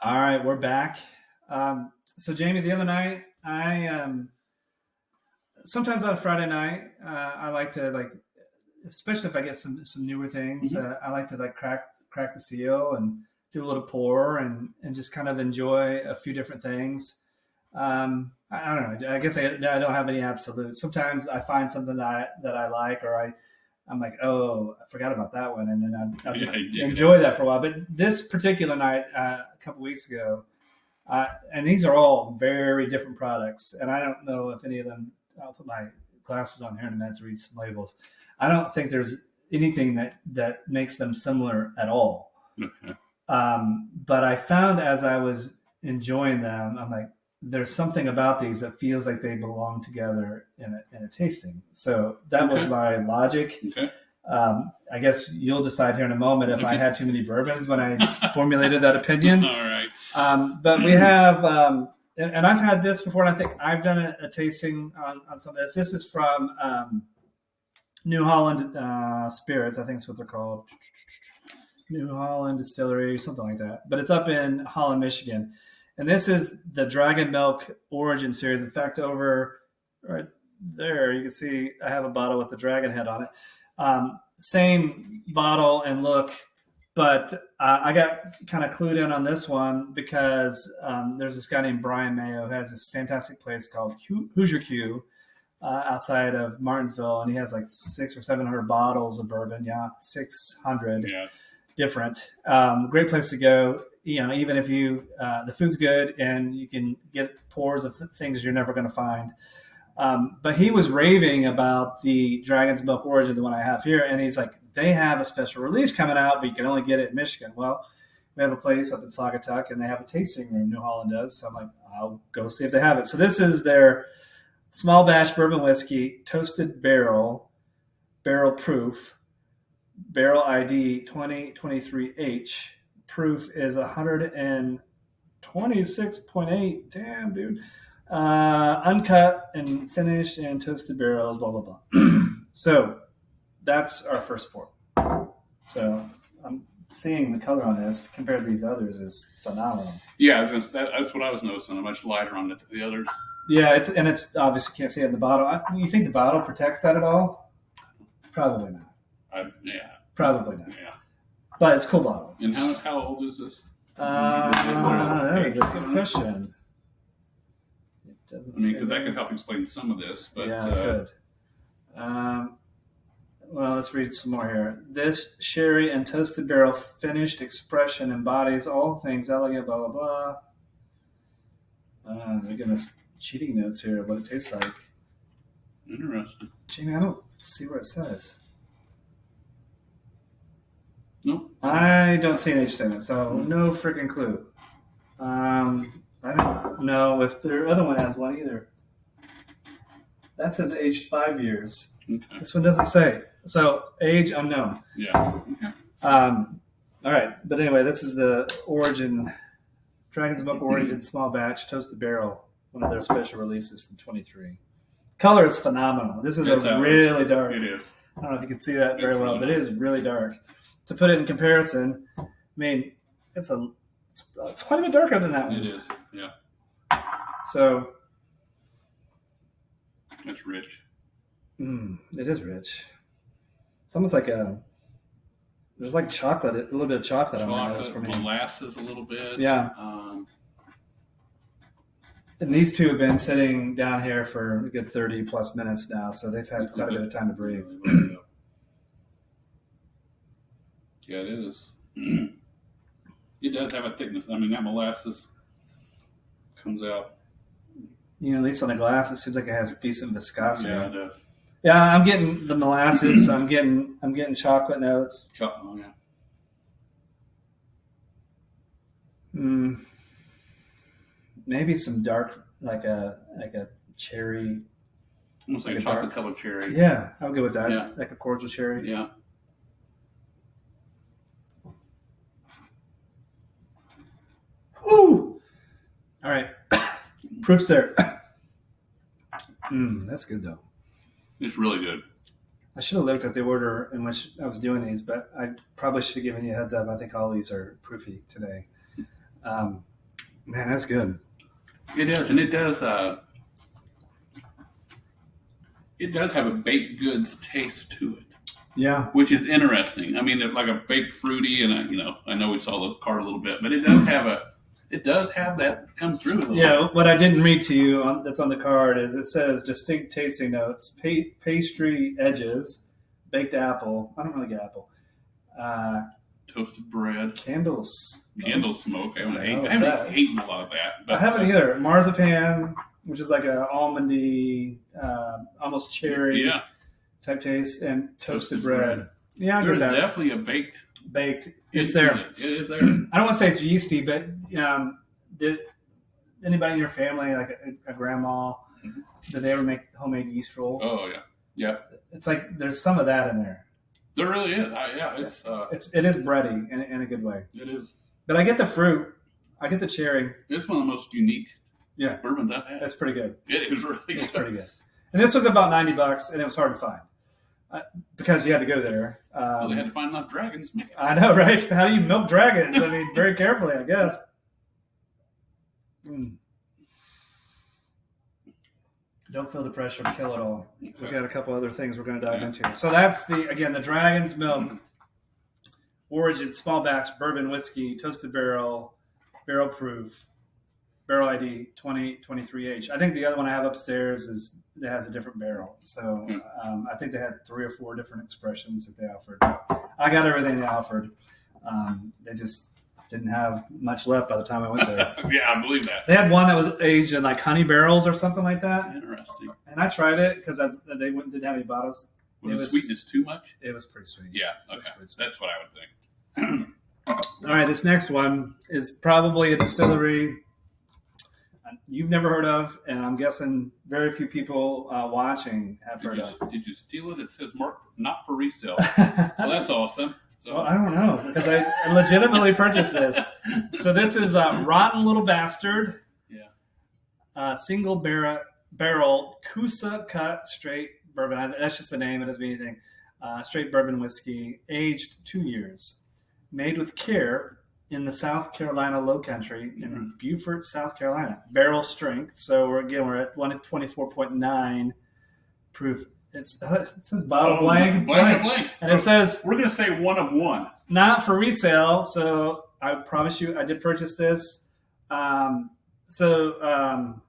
All right, we're back. So, Jamie, the other night, I sometimes on a Friday night, I like to especially if I get some newer things. I like to crack the seal and do a little pour and just kind of enjoy a few different things. I don't know. I guess I don't have any absolutes. Sometimes I find something that I like, or I'm like, oh, I forgot about that one, and then I'll just enjoy that for a while. But this particular night, a couple weeks ago, and these are all very different products, and I don't know if any of them. I'll put my glasses on here in a minute to read some labels. I don't think there's anything that makes them similar at all. Okay. But I found as I was enjoying them, I'm like, there's something about these that feels like they belong together in a tasting. So that was my logic. Okay. I guess you'll decide here in a moment if I had too many bourbons when I formulated that opinion. All right. But we have, and I've had this before, and I think I've done a tasting on some of this. This is from New Holland Spirits, I think that's what they're called. New Holland Distillery, something like that. But it's up in Holland, Michigan. And this is the Dragon Milk Origin Series. In fact, over right there, you can see I have a bottle with the dragon head on it. Same bottle and look, but I got kind of clued in on this one because there's this guy named Brian Mayo who has this fantastic place called Hoosier Q outside of Martinsville, and he has like 600 or 700 bottles of bourbon. Yeah, 600 different. Great place to go. Even if the food's good and you can get pours of things you're never going to find. But he was raving about the Dragon's Milk Origin, the one I have here, and he's like, they have a special release coming out, but you can only get it in Michigan. Well, we have a place up in Saugatuck, and they have a tasting room. New Holland does, so I'm like, I'll go see if they have it. So this is their small batch bourbon whiskey, toasted barrel proof, barrel ID 2023H. Proof is 126.8. Damn, dude. Uncut and finished and toasted barrels, blah, blah, blah. So that's our first pour. So I'm seeing the color on this compared to these others is phenomenal. Yeah, that's what I was noticing. Much lighter on the others. Yeah, it's obviously can't see it in the bottle. You think the bottle protects that at all? Probably not. Probably not. Yeah. But it's a cool bottle. And how old is this? That is a good question. It doesn't. Because that could help explain some of this. But yeah, it could. Well, let's read some more here. This sherry and toasted barrel finished expression embodies all things elegant, blah, blah, blah. They're giving us cheating notes here of what it tastes like. Interesting. Jamie, I don't see where it says. Nope. I don't see an age statement, so no freaking clue. I don't know if their other one has one either. That says aged 5 years. Okay. This one doesn't say. So age unknown. Yeah. Okay. All right. But anyway, this is the Dragon's Milk Origin small batch toasted barrel, one of their special releases from 23. Color is phenomenal. This is really dark. It is. I don't know if you can see that very well, but it is really dark. To put it in comparison, I mean, it's quite a bit darker than that one. It is, yeah. So it's rich. It is rich. It's almost like there's like chocolate, a little bit of chocolate on my nose for me. Molasses a little bit. Yeah. And these two have been sitting down here for a good 30 plus minutes now, so they've had quite a bit of time to breathe. Yeah, it is. It does have a thickness. I mean, that molasses comes out. At least on the glass, it seems like it has decent viscosity. Yeah, it does. Yeah, I'm getting the molasses. I'm getting chocolate notes. Chocolate, yeah. Maybe some dark, like a cherry. Almost like a chocolate-colored cherry. Yeah, I'll go with that. Yeah. Like a cordial cherry. Yeah. Ooh! All right. Proof's there. That's good, though. It's really good. I should have looked at the order in which I was doing these, but I probably should have given you a heads up. I think all these are proofy today. Man, that's good. It is, and it does have a baked goods taste to it. Yeah. Which is interesting. I mean, like a baked fruity, and I know we saw the card a little bit, but it does have that comes through a little bit. What I didn't read to you that's on the card is it says distinct tasting notes, pastry edges, baked apple. I don't really get apple. Toasted bread. Candle smoke. I haven't eaten a lot of that. But, I haven't either. Marzipan, which is like an almondy, almost cherry type taste, and toasted bread. Yeah, there's definitely a baked. It's there. It is there. I don't want to say it's yeasty, but did anybody in your family, like a grandma, did they ever make homemade yeast rolls? Oh yeah. It's like there's some of that in there. There really is. It is bready in a good way. It is. But I get the fruit. I get the cherry. It's one of the most unique bourbons I've had. That's pretty good. It is really good. It's pretty good. And this was about $90, and it was hard to find because you had to go there. Well, they had to find enough dragons. I know, right? How do you milk dragons? I mean, very carefully, I guess. Don't feel the pressure to kill it all. Okay. We've got a couple other things we're going to dive into. So that's the Dragon's Milk Origin Small Batch Bourbon Whiskey, Toasted Barrel, Barrel Proof, Barrel ID 2023H. I think the other one I have upstairs has a different barrel. So I think they had 3 or 4 different expressions that they offered. I got everything they offered. They just didn't have much left by the time I went there. Yeah, I believe that. They had one that was aged in like honey barrels or something like that. Interesting. And I tried it because they didn't have any bottles. Was the sweetness too much? It was pretty sweet. Yeah, okay. That's what I would think. All right, this next one is probably a distillery you've never heard of, and I'm guessing very few people watching have heard of. Did you steal it? It says marked not for resale. So that's awesome. So. Well, I don't know, because I legitimately purchased this. So this is Rotten Little Bastard. Yeah. Single barrel Coosa cut straight bourbon. That's just the name. It doesn't mean anything. Straight bourbon whiskey, aged 2 years. Made with care in the South Carolina Low Country in Beaufort, South Carolina. Barrel strength. So we're at 124.9 proof. It says bottle blank. And it says... We're going to say 1 of 1. Not for resale. So I promise you, I did purchase this. I don't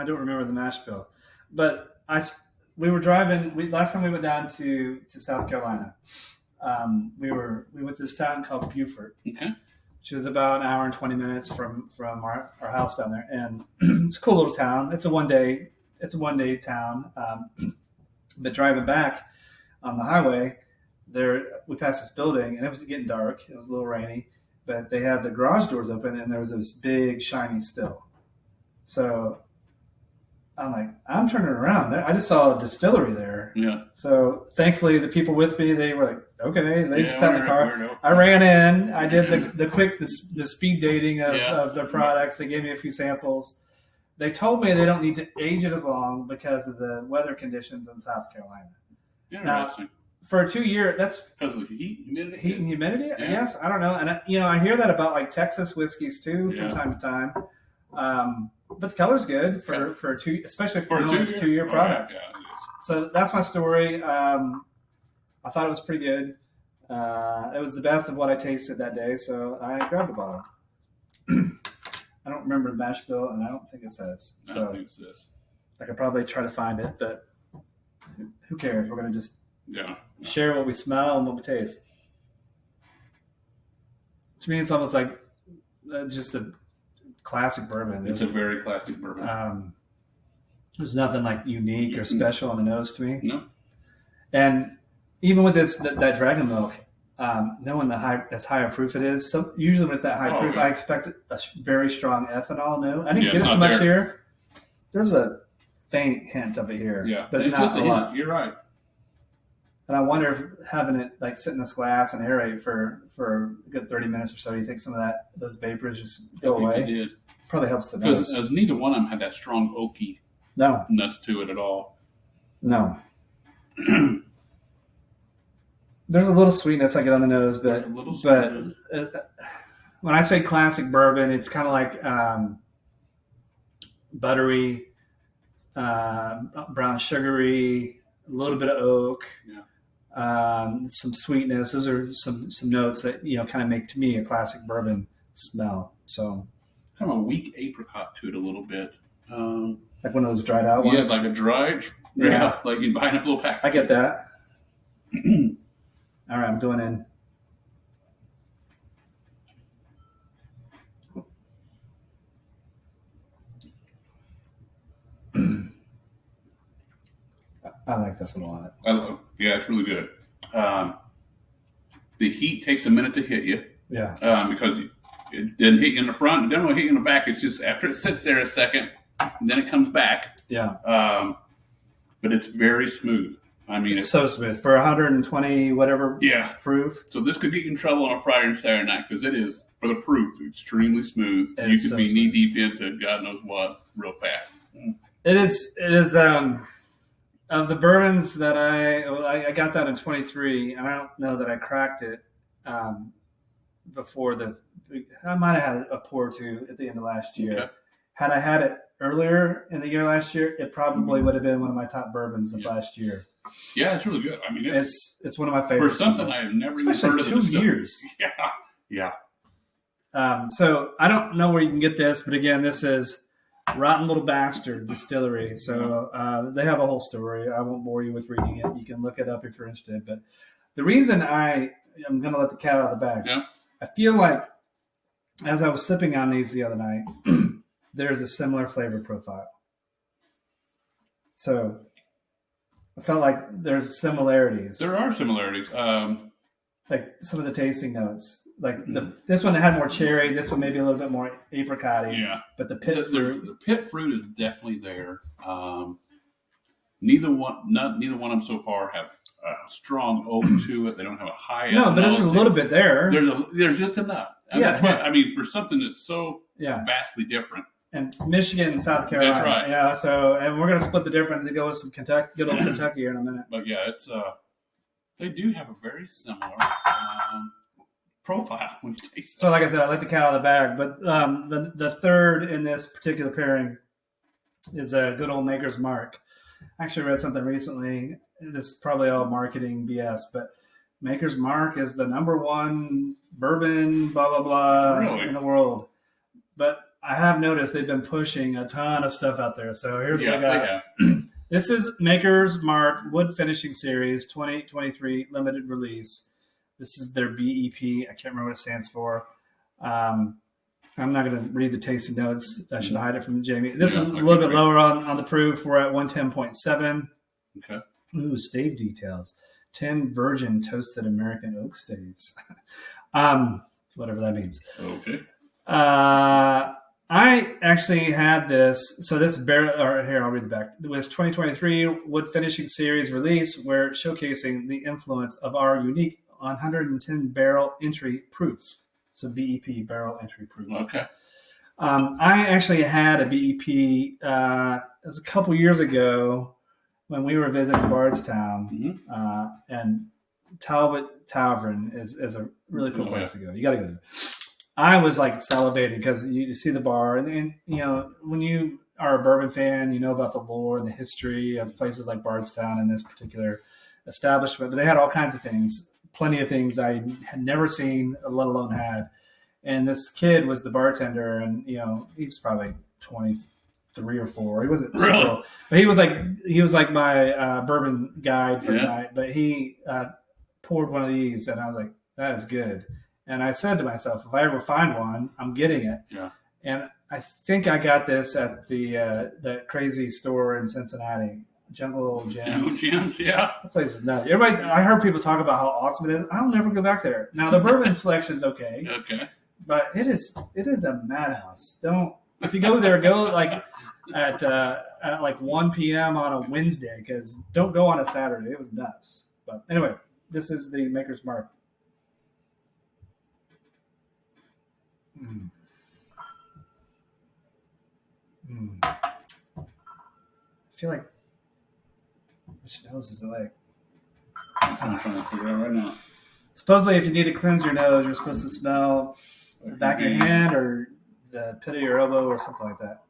remember the mash bill. But we were driving... last time we went down to South Carolina, we went to this town called Beaufort. Okay. Which is about an hour and 20 minutes from our house down there. And it's a cool little town. It's a one-day town. But driving back on the highway, we passed this building, and it was getting dark. It was a little rainy, but they had the garage doors open, and there was this big shiny still. So I'm like, I'm turning around. I just saw a distillery there. Yeah. So thankfully, the people with me, they were like, okay. They just sat in the car. I ran in. I did the speed dating of their products. They gave me a few samples. They told me they don't need to age it as long because of the weather conditions in South Carolina. Interesting. Now, for a 2 year, that's because of heat and humidity. I guess I don't know, and I hear that about like Texas whiskeys too from time to time. But the color's good for a 2, especially for a 2 year product. Yeah, so that's my story. I thought it was pretty good. It was the best of what I tasted that day, so I grabbed a bottle. I don't remember the mash bill, and I don't think it says. I don't think it says. I could probably try to find it, but who cares? We're going to just share what we smell and what we taste. To me, it's almost like just a classic bourbon. It's a very classic bourbon. There's nothing like unique or special on the nose to me. No. And even with that dragon milk, knowing as high a proof it is, so usually when it's that high proof, I expect a very strong ethanol note. I didn't get it so much here. There's a faint hint of it here, but it's not a lot. You're right. And I wonder if having it like sit in this glass and aerate for a good 30 minutes or so, you think some of those vapors just go away? It did. Probably helps the nose. Because neither one of them had that strong oaky-ness to it at all. No. There's a little sweetness I get on the nose, but when I say classic bourbon, it's kind of like buttery, brown sugary, a little bit of oak, some sweetness. Those are some notes that kind of make to me a classic bourbon smell. So kind of a weak apricot to it a little bit. Like one of those dried out ones? Yeah, like a dried. Yeah. Like you buy in a little package. I get that. All right, I'm going in. I like this one a lot. Yeah, it's really good. The heat takes a minute to hit you. Yeah. Because it didn't hit you in the front, it doesn't hit you in the back. It's just after it sits there a second, and then it comes back. Yeah. But it's very smooth. I mean, it's so smooth for 120 whatever proof. So this could get you in trouble on a Friday and Saturday night because it is, for the proof, extremely smooth. You could be knee deep into God knows what real fast. It is. Of the bourbons that I got that in 23, and I don't know that I cracked it before I might have had a pour or two at the end of last year. Okay. Had I had it earlier in the year last year, it probably would have been one of my top bourbons of last year. Yeah, it's really good. I mean, it's one of my favorites. For something I have never even heard of. 2 years. Yeah. So I don't know where you can get this, but again, this is Rotten Little Bastard Distillery. So they have a whole story. I won't bore you with reading it. You can look it up if you're interested. But the reason I'm going to let the cat out of the bag, I feel like as I was sipping on these the other night, there's a similar flavor profile. So I felt like there's similarities. There are similarities. Like some of the tasting notes. Like this one had more cherry. This one maybe a little bit more apricot-y. Yeah. But the pit fruit. The pit fruit is definitely there. Neither one of them so far have a strong oak to it. They don't have a high. No, but there's a little bit there. There's just enough. And I mean, for something that's so vastly different. And Michigan and South Carolina. That's right. Yeah. So, and we're gonna split the difference and go with some good old Kentucky here in a minute. But yeah, it's they do have a very similar profile when you taste it. So, like I said, I like the cat out of the bag. But the third in this particular pairing is a good old Maker's Mark. I actually read something recently. This is probably all marketing BS, but Maker's Mark is the #1 bourbon, blah, blah, blah, in the world. But I have noticed they've been pushing a ton of stuff out there. So here's what I got. This is Maker's Mark Wood Finishing Series 2023 limited release. This is their BEP. I can't remember what it stands for. I'm not going to read the tasting notes. I should hide it from Jamie. This is a little bit lower on the proof. We're at 110.7. Okay. Ooh, stave details. 10 virgin toasted American oak staves. Whatever that means. Okay. I actually had this. So this is here, I'll read the back. It was 2023 Wood Finishing Series release. We're showcasing the influence of our unique 110 barrel entry proof. So BEP, barrel entry proof. Okay. I actually had a BEP. It was a couple years ago when we were visiting Bardstown, and Talbot Tavern is a really cool place to go. You got to go there. I was like salivating because you see the bar, and when you are a bourbon fan, you know about the lore and the history of places like Bardstown and this particular establishment. But they had all kinds of things, plenty of things I had never seen, let alone had. And this kid was the bartender, and he was probably 23 or 4. He wasn't super, but he was like my bourbon guide for the night. But he poured one of these, and I was like, that is good. And I said to myself, if I ever find one, I'm getting it. Yeah. And I think I got this at that crazy store in Cincinnati, Jungle Gems. Jungle Gems, yeah. That place is nuts. Everybody, I heard people talk about how awesome it is. I'll never go back there. Now the bourbon selection is okay. Okay. But it is a madhouse. If you go there, go like at like 1 p.m. on a Wednesday, because don't go on a Saturday. It was nuts. But anyway, this is the Maker's Mark. I feel like, which nose is it like? I'm trying to figure it out right now. Supposedly, if you need to cleanse your nose, you're supposed to smell the back of your hand or the pit of your elbow or something like that.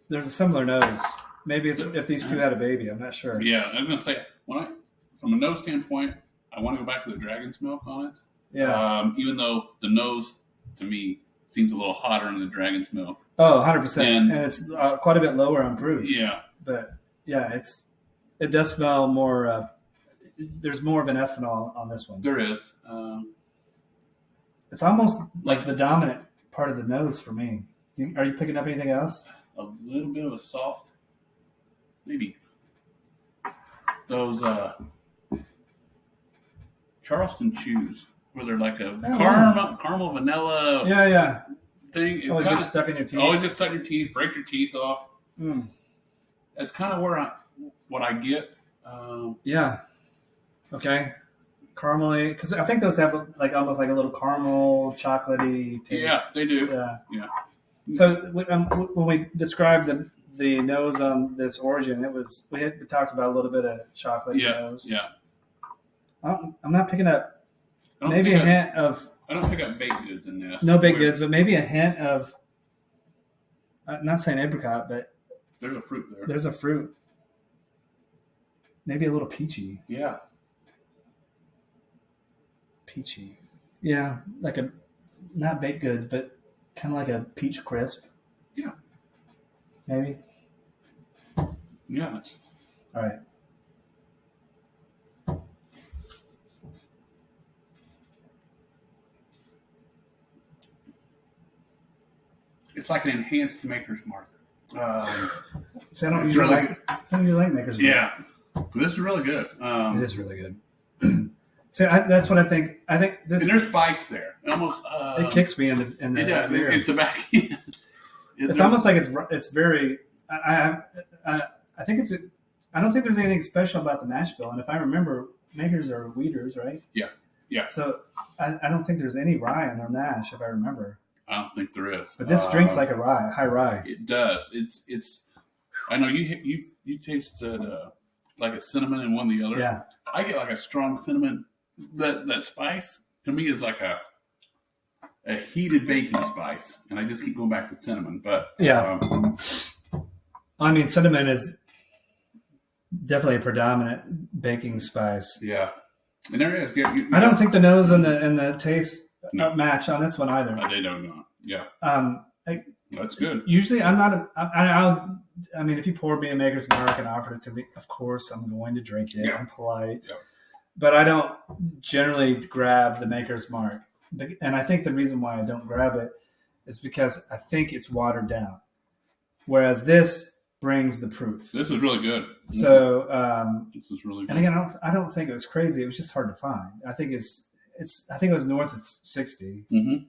There's a similar nose. Maybe it's if these two had a baby. I'm not sure. Yeah, I was gonna say from a nose standpoint, I want to go back to the dragon's milk on it. Yeah. Even though the nose to me seems a little hotter in the dragon's milk. Oh, 100%. And it's quite a bit lower on proof. Yeah. But yeah, it does smell more. There's more of an ethanol on this one. There is. It's almost like the dominant part of the nose for me. Are you picking up anything else? A little bit of a soft, maybe those Charleston chews, where they're like a caramel vanilla thing. It's always kinda, gets stuck in your teeth. Always gets stuck in your teeth, break your teeth off. Mm. That's kind of what I get. Yeah. Okay. Caramely, because I think those have like almost like a little caramel, chocolatey taste. Yeah, they do. Yeah. So when we described the nose on this origin, we talked about a little bit of chocolate nose. Yeah. I'm not picking up maybe a hint of. I don't pick up baked goods in this. No baked goods, but maybe a hint of. I'm not saying apricot, but there's a fruit there. There's a fruit. Maybe a little peachy. Yeah. Peachy. Yeah, like not baked goods, but kind of like a peach crisp. Yeah. Maybe. Yeah. All right. It's like an enhanced Maker's Mark. See, I don't usually like Maker's Mark. Yeah. This is really good. It is really good. See, that's what I think. I think this. And there's spice there. Almost. It kicks me in the. It does. Ear. It's a back end. It's almost like it's very. I think it's. I don't think there's anything special about the mash bill, and if I remember, Makers are wheaters, right? Yeah. Yeah. So I don't think there's any rye in their mash, if I remember. I don't think there is. But this drinks like a rye, high rye. It does. It's. I know you tasted like a cinnamon in one of the others. Yeah. I get like a strong cinnamon. That spice to me is like a heated baking spice, and I just keep going back to cinnamon. But yeah, I mean cinnamon is definitely a predominant baking spice. Yeah, and there is. I don't think the nose and the taste match on this one either. They don't know. Yeah. That's good. Usually, I'm not. I mean, if you poured me a Maker's Mark and offered it to me, of course I'm going to drink it. Yeah. I'm polite. Yeah. But I don't generally grab the Maker's Mark. And I think the reason why I don't grab it is because I think it's watered down. Whereas this brings the proof. This is really good. So this is really good. And again, I don't think it was crazy. It was just hard to find. I think it was north of 60. Mm-hmm.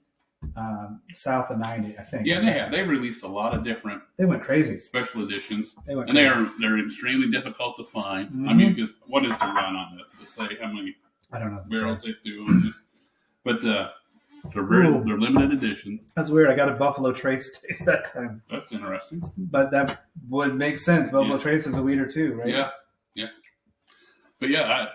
South of 90, I think. Yeah, they released a lot of different. They went crazy. Special editions, and they're extremely difficult to find. Mm-hmm. I mean, because what is the run on this? To say how many I don't know barrels they do on this, but they're limited edition. That's weird. I got a Buffalo Trace taste that time. That's interesting. But that would make sense. Buffalo Trace is a wheater too, right? Yeah. But yeah,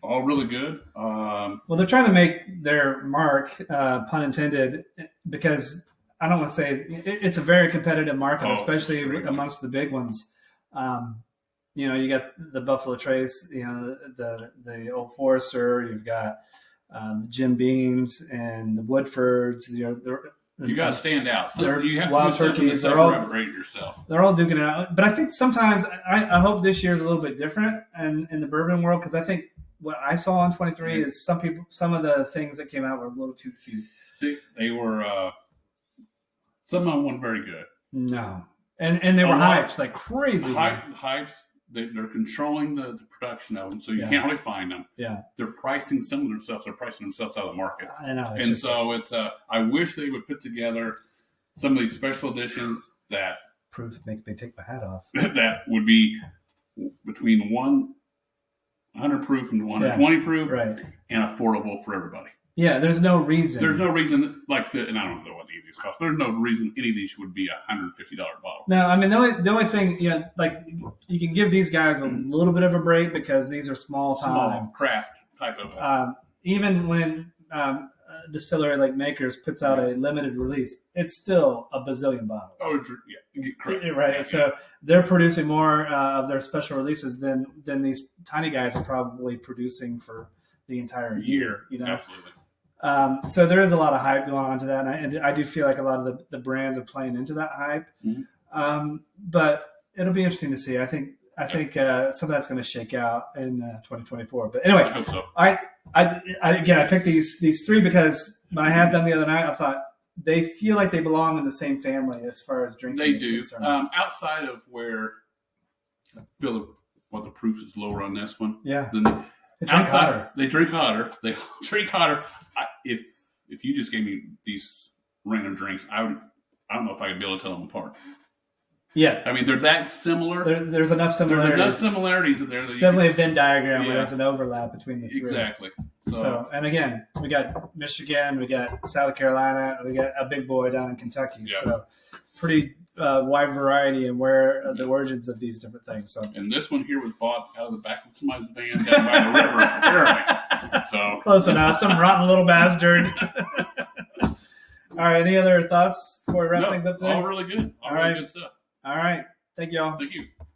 all really good. Well, they're trying to make their mark, pun intended, because I don't want to say it's a very competitive market, especially amongst the big ones. You got the Buffalo Trace, the Old Forester, you've got the Jim Beams and the Woodfords. You got to stand out. So you have Wild to Turkeys. Separate yourself. They're all duking it out. But I think sometimes I hope this year is a little bit different in the bourbon world, because I think what I saw on 23 is some of the things that came out were a little too cute. They were some of them weren't very good. No, and they were hyped like crazy. Hyped. They're controlling the production of them, so you can't really find them. Yeah, they're pricing some of themselves. They're pricing themselves out of the market. I know, and so it's. I wish they would put together some of these special editions that proof make me take my hat off. That would be between 100 proof and 120 proof, right, and affordable for everybody. Yeah, there's no reason. And I don't know what any of these cost, but there's no reason any of these would be $150 bottle. No, I mean the only thing, like you can give these guys a little bit of a break because these are small craft type of. Even when distillery like Makers puts out a limited release, it's still a bazillion bottles. Oh, yeah, correct. Right. Yeah, So they're producing more of their special releases than these tiny guys are probably producing for the entire year. You know. Absolutely. So there is a lot of hype going on to that, and I do feel like a lot of the brands are playing into that hype. Mm-hmm. But it'll be interesting to see. I think some of that's going to shake out in 2024. But anyway, I hope so. I picked these three because when I had them the other night, I thought they feel like they belong in the same family as far as drinking. They is do. concerned. Outside of where I feel what the proof is lower on this one. Yeah. They drink hotter. They drink hotter. If you just gave me these random drinks, I don't know if I could be able to tell them apart. Yeah. I mean, they're that similar. There's enough similarities. There's enough similarities that it's definitely a Venn diagram where there's an overlap between the three. Exactly. So, and again, we got Michigan, we got South Carolina, we got a big boy down in Kentucky. Yeah. So, pretty wide variety in where the origins of these different things. So, and this one here was bought out of the back of somebody's van down by the river, apparently. So close enough. Some rotten little bastard. All right. Any other thoughts before we wrap things up today? All really good. All right. Good stuff. All right. Thank you all. Thank you.